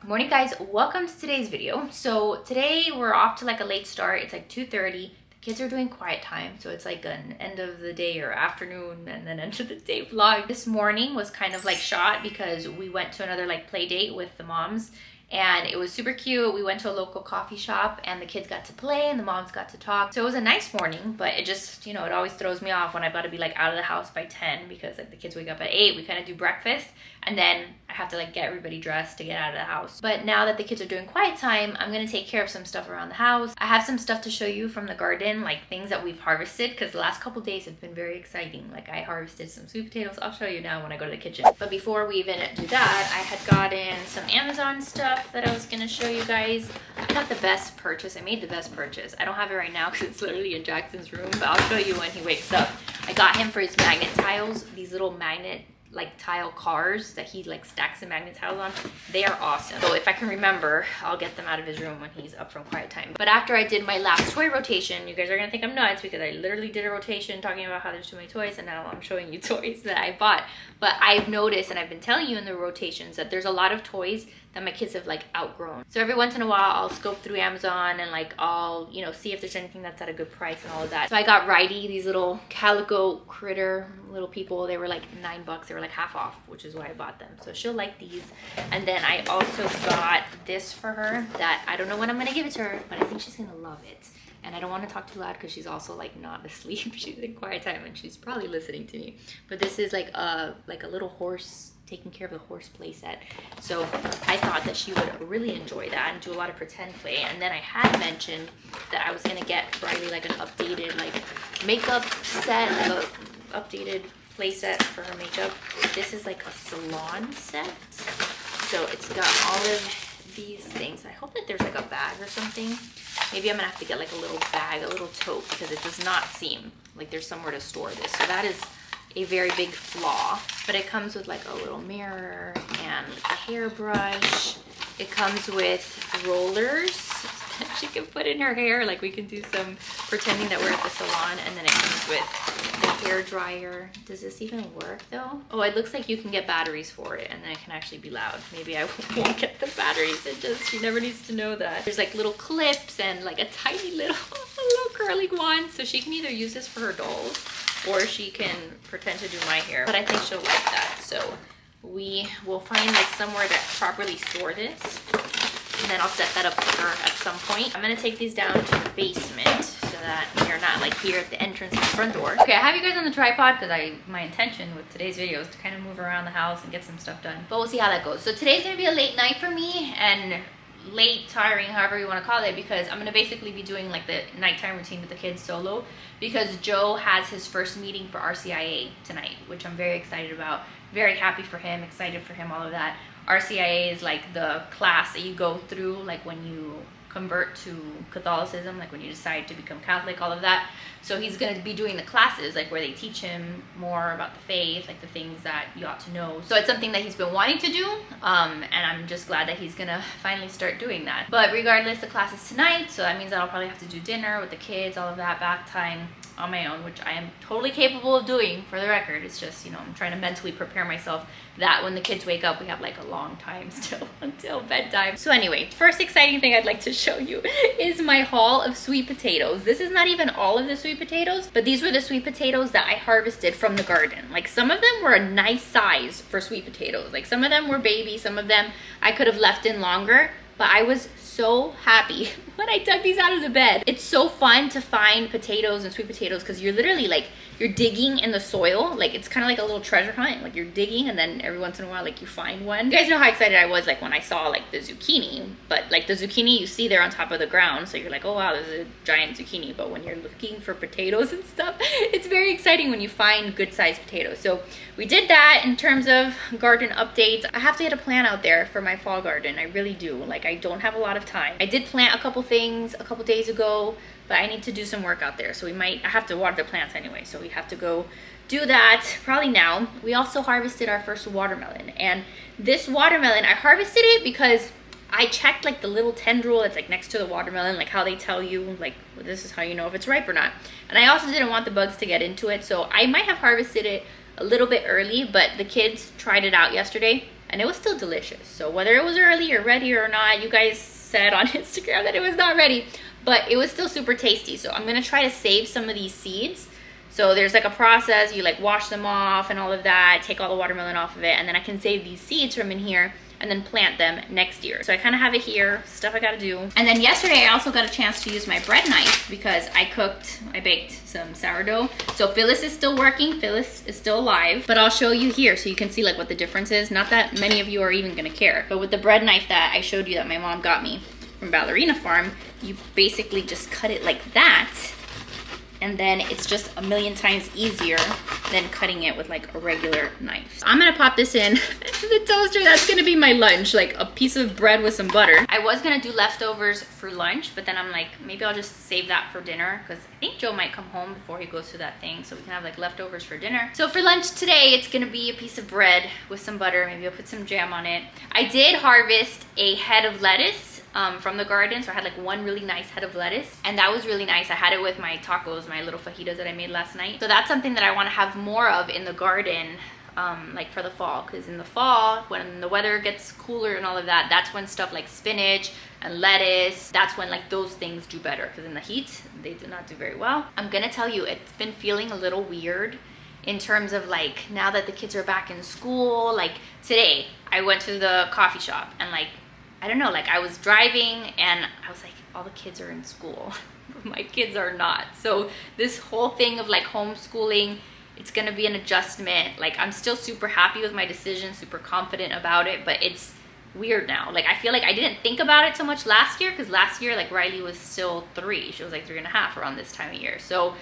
Morning guys, welcome to today's video. So today we're off to like a late start. It's like 2:30. The kids are doing quiet time, so it's like an end of the day or afternoon and then end of the day vlog. This morning was kind of like shot because we went to another like play date with the moms and it was super cute. We went to a local coffee shop and the kids got to play and the moms got to talk. So it was a nice morning, but it just, you know, it always throws me off when I've got to be like out of the house by 10 because like the kids wake up at 8. We kind of do breakfast and then I have to like get everybody dressed to get out of the house. But now that the kids are doing quiet time, I'm gonna take care of some stuff around the house. I have some stuff to show you from the garden, like things that we've harvested, because the last couple days have been very exciting. Like I harvested some sweet potatoes. I'll show you now when I go to the kitchen. But before we even do that, I had gotten some Amazon stuff that I was gonna show you guys. I got the best purchase. I made the best purchase. I don't have it right now because it's literally in Jackson's room, but I'll show you when he wakes up. I got him for his magnet tiles, these little magnet like tile cars that he like stacks the magnet tiles on. They are awesome. So if I can remember, I'll get them out of his room when he's up from quiet time. But after I did my last toy rotation, you guys are gonna think I'm nuts because I literally did a rotation talking about how there's too many toys and now I'm showing you toys that I bought. But I've noticed, and I've been telling you in the rotations, that there's a lot of toys that my kids have like outgrown. So every once in a while I'll scope through Amazon and like I'll, you know, see if there's anything that's at a good price and all of that. So I got Righty, these little calico critter little people. They were like $9. They were like half off, which is why I bought them. So she'll like these. And then I also got this for her that I don't know when I'm gonna give it to her, but I think she's gonna love it. And I don't want to talk too loud because she's also like not asleep. She's in quiet time and she's probably listening to me. But this is like a little horse, taking care of the horse play set. So I thought that she would really enjoy that and do a lot of pretend play. And then I had mentioned that I was gonna get Riley like an updated like makeup set, like a updated play set for her makeup. This is like a salon set. So it's got all of these things. I hope that there's like a bag or something. Maybe I'm gonna have to get like a little bag, a little tote, because it does not seem like there's somewhere to store this. So that is a very big flaw. But it comes with like a little mirror and a hairbrush. It comes with rollers that she can put in her hair. Like we can do some pretending that we're at the salon. And then it comes with the hair dryer. Does this even work though? Oh, it looks like you can get batteries for it and then it can actually be loud. Maybe I won't get the batteries. It just, she never needs to know that. There's like little clips and like a tiny little curling wand. So she can either use this for her dolls or she can pretend to do my hair. But I think she'll like that. So we will find like somewhere to properly store this. And then I'll set that up for her at some point. I'm gonna take these down to the basement so that you're not like here at the entrance to the front door. Okay, I have you guys on the tripod because my intention with today's video is to kind of move around the house and get some stuff done. But we'll see how that goes. So today's gonna be a late night for me, and late, tiring, however you want to call it, because I'm gonna basically be doing like the nighttime routine with the kids solo because Joe has his first meeting for RCIA tonight, which I'm very excited about. Very happy for him, excited for him, all of that. RCIA is like the class that you go through like when you convert to Catholicism, like when you decide to become Catholic, all of that. So he's going to be doing the classes like where they teach him more about the faith, like the things that you ought to know. So it's something that he's been wanting to do, and I'm just glad that he's gonna finally start doing that. But regardless, the class is tonight, so that means that I'll probably have to do dinner with the kids, all of that, bath time on my own, which I am totally capable of doing, for the record. It's just, you know, I'm trying to mentally prepare myself that when the kids wake up, we have like a long time still until bedtime. So anyway, first exciting thing I'd like to show you is my haul of sweet potatoes. This is not even all of the sweet potatoes, but these were the sweet potatoes that I harvested from the garden. Like some of them were a nice size for sweet potatoes. Like some of them were baby, some of them I could have left in longer, but I was so happy when I dug these out of the bed. It's so fun to find potatoes and sweet potatoes because you're literally like, you're digging in the soil. Like it's kind of like a little treasure hunt. Like you're digging and then every once in a while like you find one. You guys know how excited I was like when I saw like the zucchini, but like the zucchini you see there on top of the ground. So you're like, oh wow, there's a giant zucchini. But when you're looking for potatoes and stuff, it's very exciting when you find good sized potatoes. So we did that in terms of garden updates. I have to get a plan out there for my fall garden. I really do. Like I don't have a lot of time. I did plant a couple things a couple days ago, but I need to do some work out there. So I have to water the plants anyway. So we have to go do that probably now. We also harvested our first watermelon, and this watermelon, I harvested it because I checked like the little tendril that's like next to the watermelon, like how they tell you like, well, this is how you know if it's ripe or not. And I also didn't want the bugs to get into it. So I might have harvested it a little bit early, but the kids tried it out yesterday and it was still delicious. So whether it was early or ready or not, you guys said on Instagram that it was not ready, but it was still super tasty. So I'm gonna try to save some of these seeds. So there's like a process, you like wash them off and all of that, take all the watermelon off of it, and then I can save these seeds from in here and then plant them next year. So I kind of have it here, stuff I gotta do. And then yesterday I also got a chance to use my bread knife because I baked some sourdough. So Phyllis is still working, Phyllis is still alive, but I'll show you here so you can see like what the difference is. Not that many of you are even gonna care, but with the bread knife that I showed you that my mom got me from Ballerina Farm, you basically just cut it like that, and then it's just a million times easier than cutting it with like a regular knife. So I'm gonna pop this in the toaster. That's gonna be my lunch, like a piece of bread with some butter. I was gonna do leftovers for lunch, but then I'm like, maybe I'll just save that for dinner because I think Joe might come home before he goes to that thing, so we can have like leftovers for dinner. So for lunch today, it's gonna be a piece of bread with some butter. Maybe I'll put some jam on it. I did harvest a head of lettuce from the garden, so I had like one really nice head of lettuce, and that was really nice. I had it with my tacos, my little fajitas that I made last night. So that's something that I want to have more of in the garden, like for the fall, because in the fall when the weather gets cooler and all of that, that's when stuff like spinach and lettuce, that's when like those things do better, because in the heat they do not do very well. I'm gonna tell you, it's been feeling a little weird in terms of like, now that the kids are back in school. Like today I went to the coffee shop and like, I don't know, like I was driving and I was like, all the kids are in school, but my kids are not. So this whole thing of like homeschooling, it's gonna be an adjustment. Like I'm still super happy with my decision, super confident about it, but it's weird now. Like I feel like I didn't think about it so much last year, because last year like Riley was still 3. She was like 3.5 around this time of year. So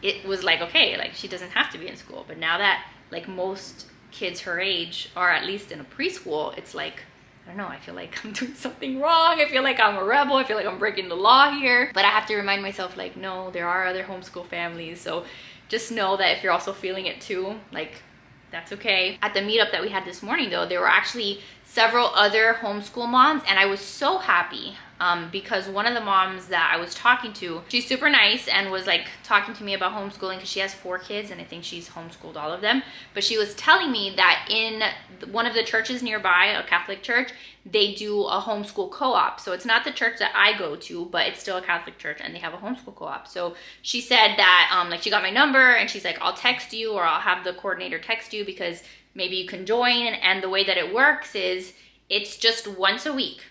it was like, okay, like she doesn't have to be in school. But now that like most kids her age are at least in a preschool, it's like, I don't know, I feel like I'm doing something wrong. I feel like I'm a rebel. I feel like I'm breaking the law here. But I have to remind myself like, no, there are other homeschool families. So just know that if you're also feeling it too, like that's okay. At the meetup that we had this morning though, there were actually several other homeschool moms, and I was so happy because one of the moms that I was talking to, she's super nice and was like talking to me about homeschooling because she has 4 kids and I think she's homeschooled all of them. But she was telling me that in one of the churches nearby, a Catholic church, they do a homeschool co-op. So it's not the church that I go to, but it's still a Catholic church and they have a homeschool co-op. So she said that like she got my number and she's like, I'll text you, or I'll have the coordinator text you because maybe you can join. And the way that it works is it's just once a week,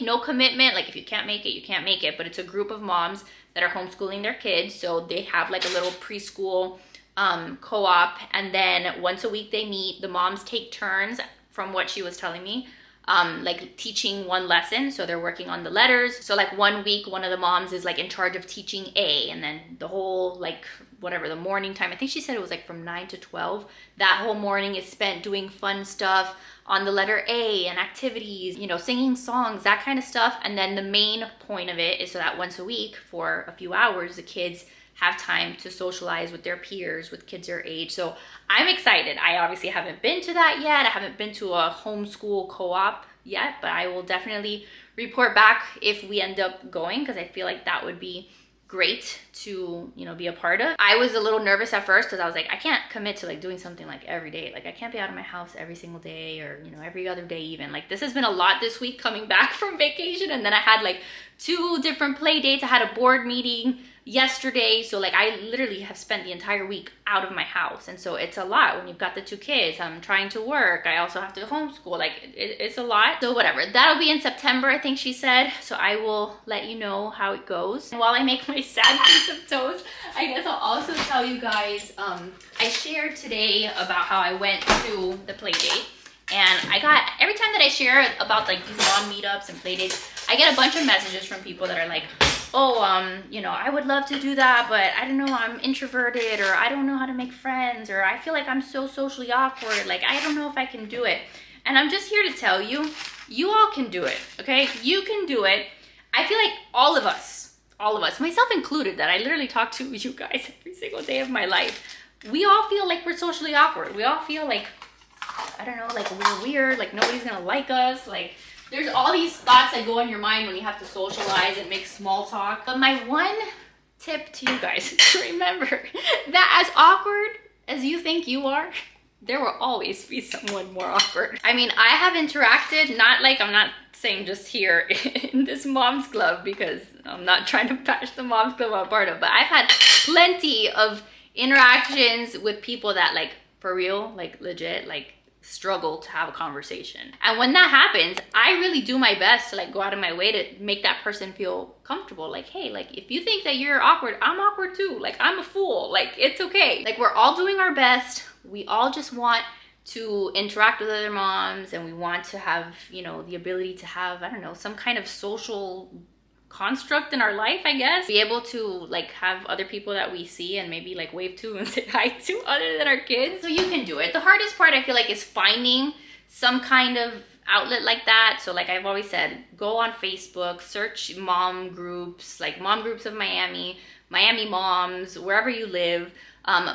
no commitment. Like if you can't make it, you can't make it, but it's a group of moms that are homeschooling their kids. So they have like a little preschool co-op, and then once a week they meet. The moms take turns, from what she was telling me, like teaching one lesson. So they're working on the letters. So like one week, one of the moms is like in charge of teaching A, and then the whole like whatever, the morning time, I think she said it was like from 9 to 12, that whole morning is spent doing fun stuff on the letter A and activities, you know, singing songs, that kind of stuff. And then the main point of it is so that once a week for a few hours, the kids have time to socialize with their peers, with kids their age. So I'm excited. I obviously haven't been to that yet. I haven't been to a homeschool co-op yet, but I will definitely report back if we end up going, because I feel like that would be great to, you know, be a part of. I was a little nervous at first because I was like, I can't commit to like doing something like every day. Like I can't be out of my house every single day, or, you know, every other day even. Like this has been a lot this week coming back from vacation, and then I had like 2 different play dates. I had a board meeting yesterday, so like I literally have spent the entire week out of my house, and so it's a lot when you've got the 2 kids. I'm trying to work, I also have to homeschool, like it's a lot. So whatever, that'll be in September, I think she said, so I will let you know how it goes. And while I make my sad piece of toast, I guess I'll also tell you guys, I shared today about how I went to the play date, and I got, every time that I share about like these mom meetups and play dates, I get a bunch of messages from people that are like, oh, you know, I would love to do that, but I don't know, I'm introverted, or I don't know how to make friends, or I feel like I'm so socially awkward, like I don't know if I can do it. And I'm just here to tell you, you all can do it, okay? You can do it. I feel like all of us, myself included, that I literally talk to you guys every single day of my life, we all feel like we're socially awkward. We all feel like, I don't know, like we're weird, like nobody's gonna like us, like there's all these thoughts that go in your mind when you have to socialize and make small talk. But my one tip to you guys is to remember that as awkward as you think you are, there will always be someone more awkward. I mean, I have interacted, not like, I'm not saying just here in this mom's club, because I'm not trying to bash the mom's club I'm part of, but I've had plenty of interactions with people that like, for real, like legit, like struggle to have a conversation. And when that happens, I really do my best to like go out of my way to make that person feel comfortable. Like, hey, like if you think that you're awkward, I'm awkward too. Like, I'm a fool. Like, it's okay. Like, we're all doing our best. We all just want to interact with other moms, and we want to have, you know, the ability to have, I don't know, some kind of social construct in our life, I guess. Be able to like have other people that we see and maybe like wave to and say hi to other than our kids. So you can do it. The hardest part, I feel like, is finding some kind of outlet like that. So like I've always said, go on Facebook, search mom groups, like mom groups of Miami moms, wherever you live.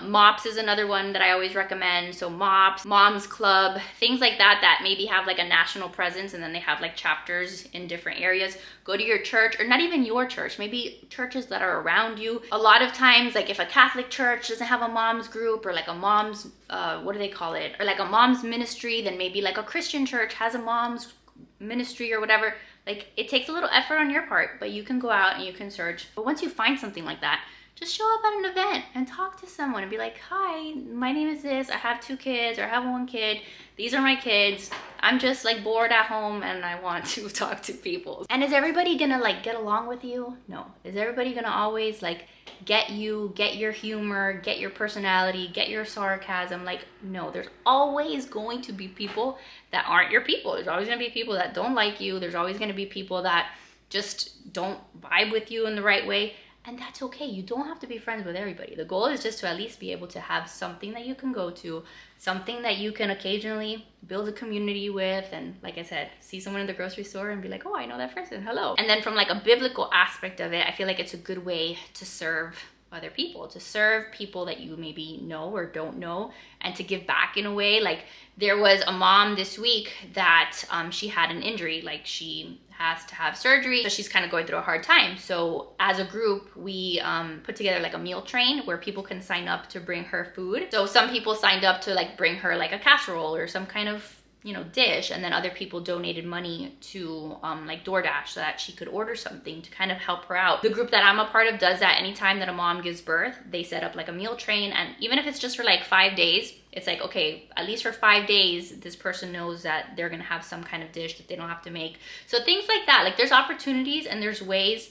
Mops is another one that I always recommend. So Mops, Moms Club, things like that, that maybe have like a national presence, and then they have like chapters in different areas. Go to your church, or not even your church, maybe churches that are around you. A lot of times, like if a Catholic church doesn't have a mom's group, or like a mom's, what do they call it? Or like a mom's ministry, then maybe like a Christian church has a mom's ministry or whatever. Like, it takes a little effort on your part, but you can go out and you can search. But once you find something like that, just show up at an event and talk to someone and be like, hi, my name is this, I have 2 kids, or I have 1 kid, these are my kids, I'm just like bored at home and I want to talk to people. And is everybody gonna like get along with you? No. Is everybody gonna always like get you, get your humor, get your personality, get your sarcasm? Like, no. There's always going to be people that aren't your people. There's always gonna be people that don't like you. There's always gonna be people that just don't vibe with you in the right way. And that's okay. You don't have to be friends with everybody. The goal is just to at least be able to have something that you can go to, something that you can occasionally build a community with. And like I said, see someone in the grocery store and be like, oh, I know that person, hello. And then from like a biblical aspect of it, I feel like it's a good way to serve other people, to serve people that you maybe know or don't know, and to give back in a way. Like, there was a mom this week that she had an injury, like she has to have surgery, so she's kind of going through a hard time. So as a group, we put together like a meal train where people can sign up to bring her food. So some people signed up to like bring her like a casserole or some kind of, you know, dish, and then other people donated money to like DoorDash so that she could order something to kind of help her out. The group that I'm a part of does that anytime that a mom gives birth. They set up like a meal train, and even if it's just for like 5 days, it's like, okay, at least for 5 days, this person knows that they're gonna have some kind of dish that they don't have to make. So things like that, like there's opportunities and there's ways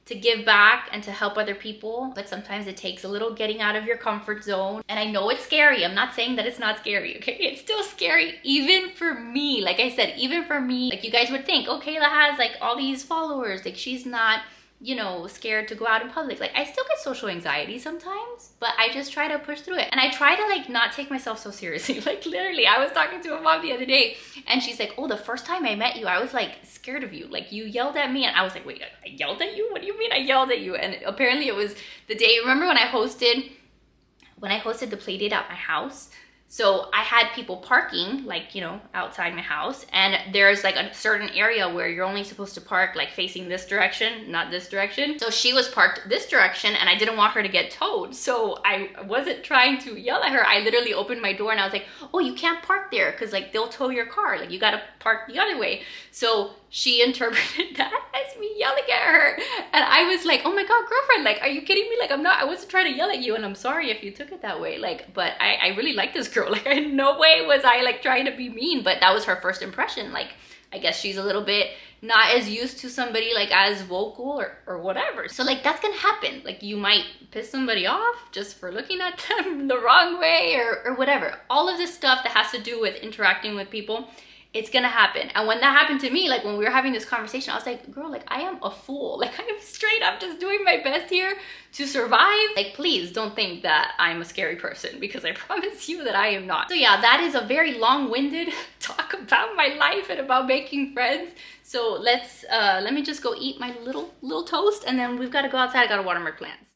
to give back and to help other people, but sometimes it takes a little getting out of your comfort zone. And I know it's scary. I'm not saying that it's not scary, okay? It's still scary, even for me. Like I said, even for me, like you guys would think, oh, Kayla has like all these followers, like she's not, you know, scared to go out in public. Like, I still get social anxiety sometimes, but I just try to push through it. And I try to like not take myself so seriously. Like, literally, I was talking to a mom the other day and she's like, oh, the first time I met you, I was like scared of you. Like, you yelled at me. And I was like, wait, I yelled at you? What do you mean I yelled at you? And apparently it was the day, remember when I hosted the play date at my house? So I had people parking, like, you know, outside my house, and there's like a certain area where you're only supposed to park like facing this direction, not this direction. So she was parked this direction and I didn't want her to get towed. So I wasn't trying to yell at her. I literally opened my door and I was like, oh, you can't park there because like they'll tow your car. Like, you gotta park the other way. So she interpreted that as me yelling at her. And I was like, oh my God, girlfriend, like, are you kidding me? Like, I wasn't trying to yell at you, and I'm sorry if you took it that way. Like, but I really like this girl. Like, in no way was I like trying to be mean, but that was her first impression. Like, I guess she's a little bit not as used to somebody like as vocal or whatever. So like, that's gonna happen. Like, you might piss somebody off just for looking at them the wrong way or whatever. All of this stuff that has to do with interacting with people, it's gonna happen. And when that happened to me, like when we were having this conversation, I was like, girl, like I am a fool. Like, I am straight up just doing my best here to survive. Like, please don't think that I'm a scary person, because I promise you that I am not. So yeah, that is a very long-winded talk about my life and about making friends. So let me just go eat my little toast, and then we've got to go outside. I gotta water my plants.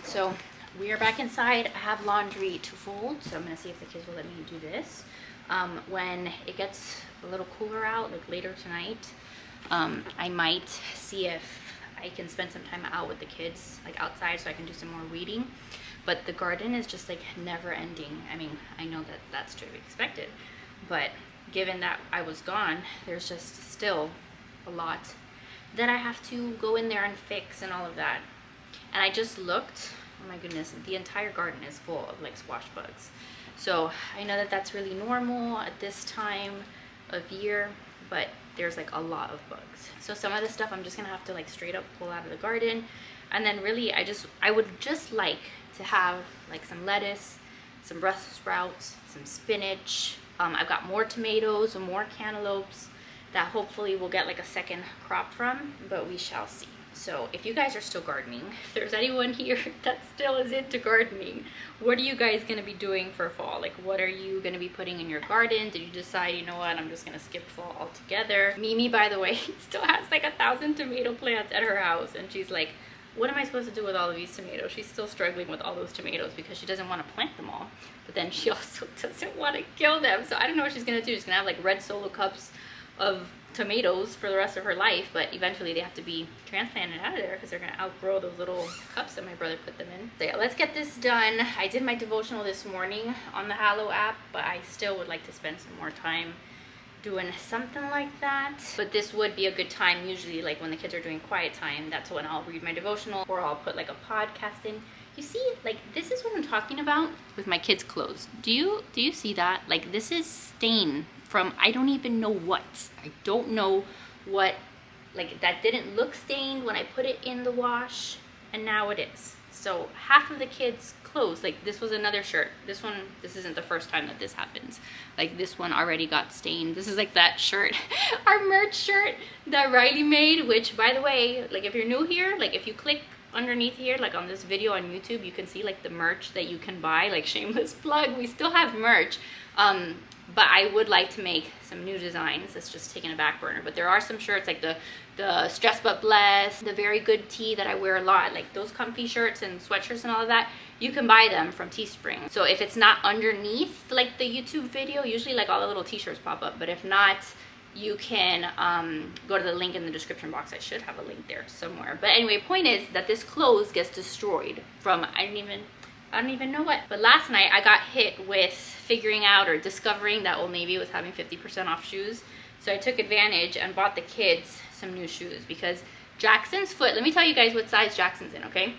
so we are back inside. I have laundry to fold, so I'm gonna see if the kids will let me do this. When it gets a little cooler out, like later tonight, I might see if I can spend some time out with the kids, like outside, so I can do some more weeding. But the garden is just like never ending. I mean, I know that that's to be expected, but given that I was gone, there's just still a lot that I have to go in there and fix and all of that. And I just looked, oh my goodness, the entire garden is full of like squash bugs. So I know that that's really normal at this time of year, but there's like a lot of bugs. So some of the stuff I'm just gonna have to like straight up pull out of the garden. And then really I would just like to have like some lettuce, some Brussels sprouts, some spinach. I've got more tomatoes and more cantaloupes that hopefully we'll get like a second crop from, but we shall see. So if you guys are still gardening, if there's anyone here that still is into gardening, what are you guys gonna be doing for fall? Like, what are you gonna be putting in your garden? Did you decide, you know what, I'm just gonna skip fall altogether? Mimi, by the way, still has like 1,000 tomato plants at her house, and she's like, what am I supposed to do with all of these tomatoes? She's still struggling with all those tomatoes because she doesn't want to plant them all, but then she also doesn't want to kill them. So I don't know what she's gonna do. She's gonna have like red solo cups of tomatoes for the rest of her life, but eventually they have to be transplanted out of there because they're gonna outgrow those little cups that my brother put them in. So yeah, let's get this done. I did my devotional this morning on the Hallow app, but I still would like to spend some more time doing something like that. But this would be a good time, usually like when the kids are doing quiet time, that's when I'll read my devotional, or I'll put like a podcast in. You see, like, this is what I'm talking about with my kids' clothes. Do you see that? Like, this is stain from I don't even know what. I don't know what, like, that didn't look stained when I put it in the wash, and now it is. So half of the kids' clothes, like this was another shirt. This isn't the first time that this happens. Like this one already got stained. This is like that shirt, our merch shirt that Riley made, which by the way, like if you're new here, like if you click underneath here, like on this video on YouTube, you can see like the merch that you can buy, like shameless plug, we still have merch. But I would like to make some new designs. It's just taking a back burner. But there are some shirts like the Stress But Blessed, the Very Good Tee that I wear a lot, like those comfy shirts and sweatshirts and all of that, you can buy them from Teespring. So if it's not underneath like the YouTube video, usually like all the little t-shirts pop up. But if not, you can go to the link in the description box. I should have a link there somewhere. But anyway, point is that this clothes gets destroyed from I don't even know what. But last night I got hit with figuring out or discovering that Old Navy was having 50% off shoes. So I took advantage and bought the kids some new shoes because Jackson's foot, let me tell you guys what size Jackson's in, okay?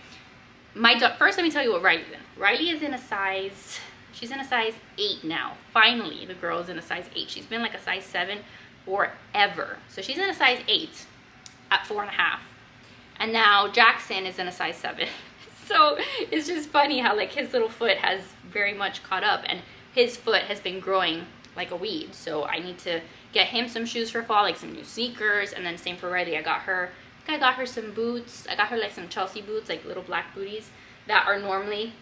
First let me tell you what Riley's in. Riley is in a size, she's in a size 8 now. Finally, the girl's in a size 8. She's been like a size 7 forever. So she's in a size 8 at 4.5. And now Jackson is in a size 7. So it's just funny how like his little foot has very much caught up, and his foot has been growing like a weed. So I need to get him some shoes for fall, like some new sneakers, and then same for Riley. I got her some boots. I got her like some Chelsea boots, like little black booties that are normally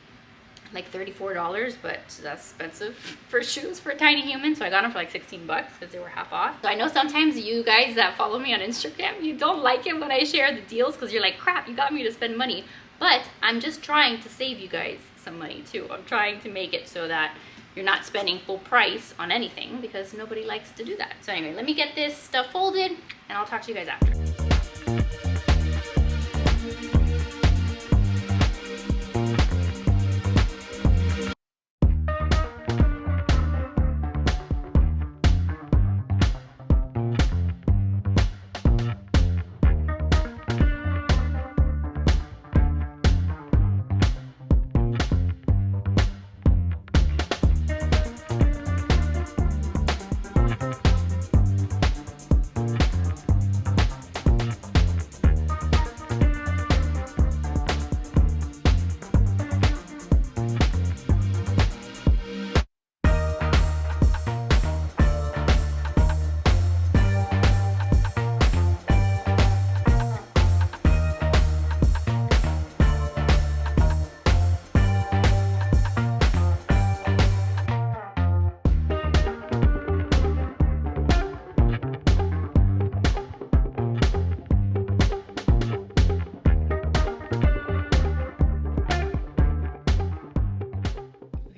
like $34, but that's expensive for shoes for a tiny human. So I got them for like 16 bucks because they were half off. So I know sometimes you guys that follow me on Instagram, you don't like it when I share the deals because you're like, crap, you got me to spend money. But I'm just trying to save you guys some money too. I'm trying to make it so that you're not spending full price on anything because nobody likes to do that. So anyway, let me get this stuff folded and I'll talk to you guys after.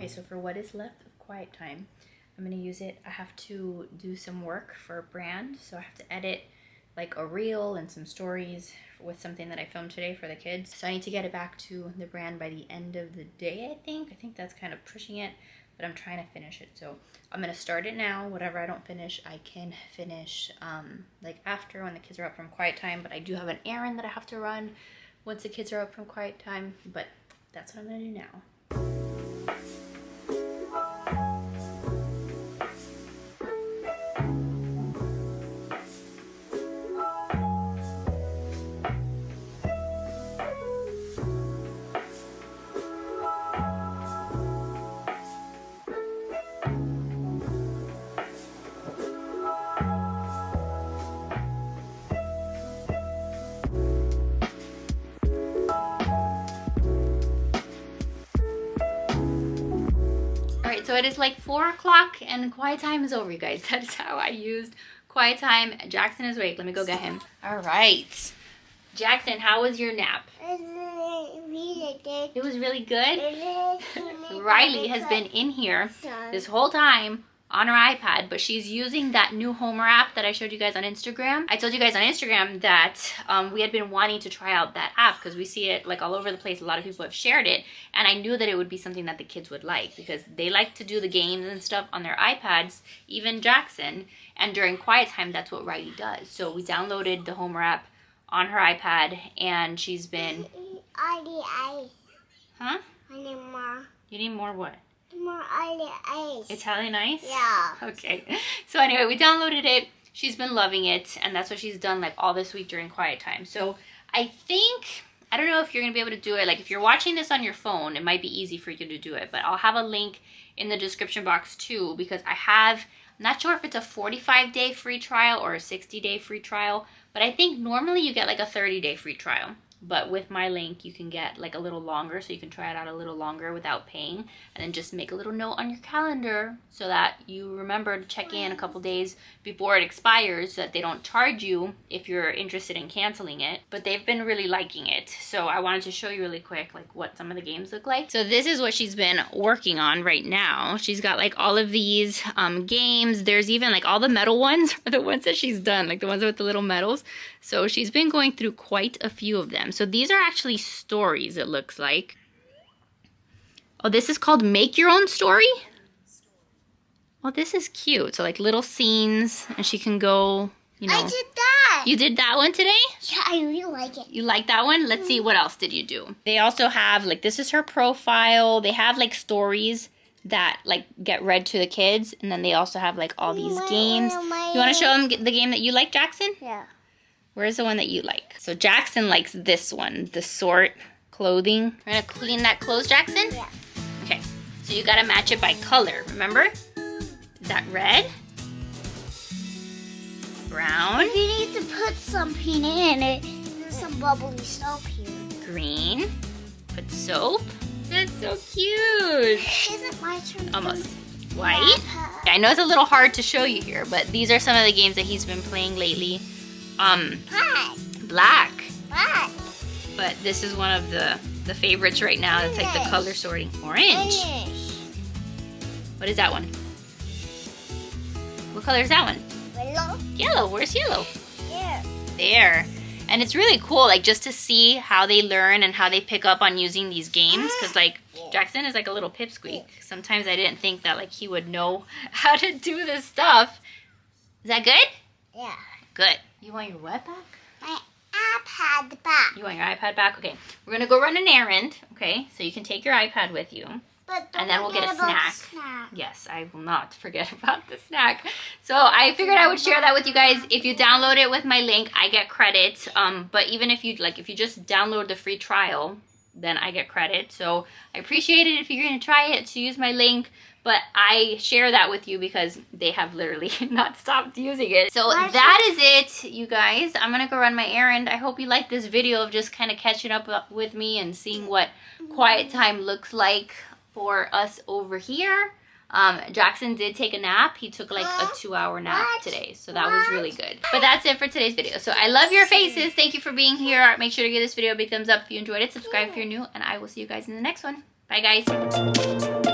so for what is left of quiet time, I'm gonna use it. I have to do some work for a brand, so I have to edit like a reel and some stories with something that I filmed today for the kids. So I need to get it back to the brand by the end of the day, I think. I think that's kind of pushing it, but I'm trying to finish it. So I'm gonna start it now. Whatever I don't finish, I can finish like after when the kids are up from quiet time, but I do have an errand that I have to run once the kids are up from quiet time, but that's what I'm gonna do now. So it is like 4 o'clock and quiet time is over, you guys. That's how I used quiet time. Jackson is awake. Let me go get him. All right. Jackson, how was your nap? It was really good? Riley has been in here this whole time on her iPad, but she's using that new Homer app that I showed you guys on Instagram. I told you guys on Instagram that we had been wanting to try out that app because we see it like all over the place. A lot of people have shared it, and I knew that it would be something that the kids would like because they like to do the games and stuff on their iPads, even Jackson, and during quiet time, that's what Riley does. So we downloaded the Homer app on her iPad, and she's been... Huh? I need more. You need more what? More ice. Italian ice? Yeah. Okay. So anyway, we downloaded it. She's been loving it, and that's what she's done like all this week during quiet time. So I think, I don't know if you're going to be able to do it. Like if you're watching this on your phone, it might be easy for you to do it, but I'll have a link in the description box too, because I have, I'm not sure if it's a 45-day free trial or a 60-day free trial, but I think normally you get like a 30-day free trial. But with my link, you can get like a little longer, so you can try it out a little longer without paying, and then just make a little note on your calendar so that you remember to check in a couple days before it expires so that they don't charge you if you're interested in canceling it. But they've been really liking it, so I wanted to show you really quick like what some of the games look like. So this is what she's been working on right now. She's got like all of these games. There's even like all the metal ones are the ones that she's done, like the ones with the little medals. So she's been going through quite a few of them. So these are actually stories, it looks like. Oh, this is called Make Your Own Story? Oh, this is cute. So like little scenes, and she can go, you know. I did that. You did that one today? Yeah, I really like it. You like that one? Let's see, what else did you do? They also have, like, this is her profile. They have like stories that like get read to the kids, and then they also have like all these games. You want to show them the game that you like, Jackson? Yeah. Where's the one that you like? So Jackson likes this one, the sort clothing. We're gonna clean that clothes, Jackson? Yeah. Okay, so you gotta match it by color, remember? Is that red? Brown? You need to put something in it. There's some bubbly soap here. Green? Put soap? That's so cute. Is it my turn? Almost. White? Yeah, I know it's a little hard to show you here, but these are some of the games that he's been playing lately. Black. Black. But this is one of the favorites right now. It's like the color sorting. Orange. What is that one? What color is that one? Yellow. Yellow. Where's yellow? Here. There. And it's really cool, like, just to see how they learn and how they pick up on using these games. Because, like, Jackson is like a little pipsqueak. Sometimes I didn't think that, like, he would know how to do this stuff. Is that good? Yeah. Good. You want your what back? My iPad back. You want your iPad back? Okay. We're going to go run an errand, okay? So you can take your iPad with you. But And then we'll get a snack. Yes, I will not forget about the snack. So I figured I would share that with you guys. If you download it with my link, I get credit. But even if you just download the free trial, then I get credit. So I appreciate it if you're going to try it to use my link. But I share that with you because they have literally not stopped using it. So that is it, you guys. I'm going to go run my errand. I hope you like this video of just kind of catching up with me and seeing what quiet time looks like for us over here. Jackson did take a nap. He took like a 2-hour nap today. So that was really good. But that's it for today's video. So I love your faces. Thank you for being here. Make sure to give this video a big thumbs up if you enjoyed it. Subscribe if you're new. And I will see you guys in the next one. Bye, guys.